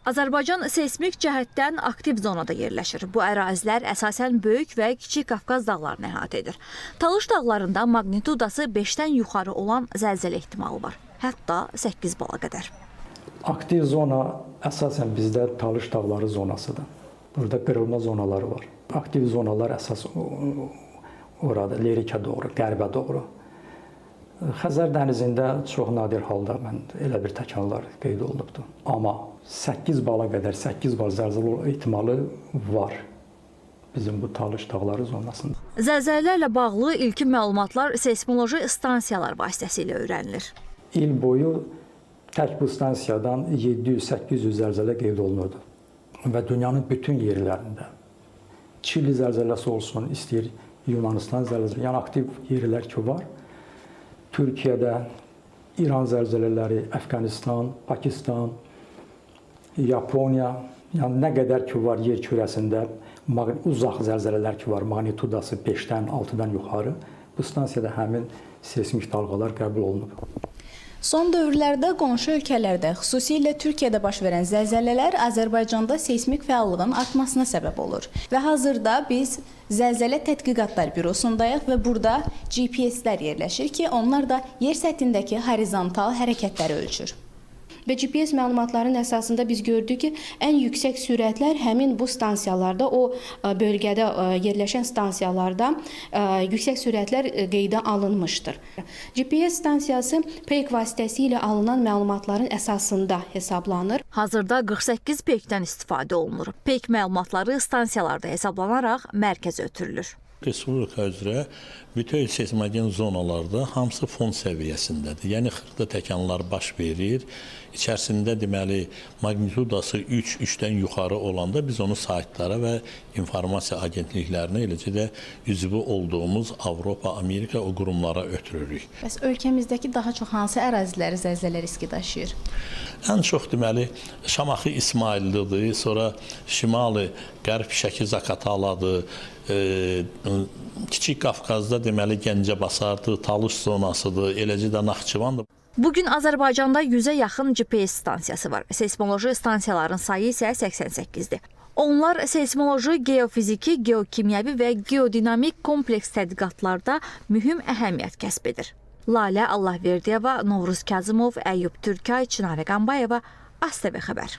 Azərbaycan seysmik cəhətdən aktiv zonada yerləşir. Bu ərazilər əsasən Böyük və Kiçik Qafqaz dağlarını əhatə edir. Talış dağlarında magnitudası 5-dən yuxarı olan zəlzələ ehtimalı var. Hətta 8 bala qədər. Aktiv zona əsasən bizdə Talış dağları zonasıdır. Burada qırılma zonaları var. Aktiv zonalar əsas orada, Lerikə doğru, qərbə doğru. Xəzər dənizində çox nadir halda elə bir təkanlar qeyd olunubdur. Amma 8 bala qədər, 8 bal zəlzələ ehtimalı var bizim bu Talış dağları zonasında. Zəlzələlərlə bağlı ilkin məlumatlar seysmoloji stansiyalar vasitəsilə öyrənilir. İl boyu tək bu stansiyadan 700-800 zəlzələ qeyd olunurdu. Və dünyanın bütün yerlərində. Çili zəlzələsi olsun, istəyir Yunanistan zəlzələsi, yəni aktiv yerlər ki var. Türkiyədə İran zəlzələləri, Əfqanistan, Pakistan, Yaponiya, yəni nə qədər ki var yer kürəsində uzaq zəlzələlər ki var, magnitudası 5-dən, 6-dan yuxarı, bu stansiyada həmin seysmik dalğalar qəbul olunub. Son dövrlərdə qonşu ölkələrdə, xüsusilə Türkiyədə baş verən zəlzələlər Azərbaycanda seysmik fəallığın artmasına səbəb olur. Və hazırda biz Zəlzələ Tədqiqatlar Bürosundayıq və burada GPS-lər yerləşir ki, onlar da yer səthindəki horizontal hərəkətləri ölçür. Və GPS məlumatların əsasında biz gördük ki, ən yüksək sürətlər həmin bu stansiyalarda, o bölgədə yerləşən stansiyalarda yüksək sürətlər qeydə alınmışdır. GPS stansiyası peyk vasitəsilə alınan məlumatların əsasında hesablanır. Hazırda 48 peykdən istifadə olunur. Peyk məlumatları stansiyalarda hesablanaraq mərkəzə ötürülür. Respublika üzrə bütün seysmogen zonalarda hamısı fon səviyyəsindədir. Yəni xırda təkanlar baş verir. İçərisində deməli magnitudası 3-3-dən yuxarı olanda biz onu saytlara və informasiya agentliklərinə, eləcə də üzvü olduğumuz Avropa, Amerika o qurumlara ötürürük. Bəs ölkəmizdəki daha çox hansı əraziləri zəlzələ riski daşıyır? Ən çox deməli Şamaxı İsmaillidir, sonra Şimali Qərb Şəki-Zakataladır, Kiçik Qafqazda deməli Gəncəbasardır, Talış zonasıdır, eləcə də Naxçıvandır. Bugün Azərbaycanda 100-ə yaxın GPS stansiyası var. Seysmoloji stansiyaların sayı isə 88-dir. Onlar seysmoloji, geofiziki, geokimyəvi və geodinamik kompleks tədqiqatlarda mühüm əhəmiyyət kəsb edir. Lalə Allahverdiyeva, Novruz Kazımov, Əyyub Türkay, Çinarə Qambayeva, ASTV xəbər.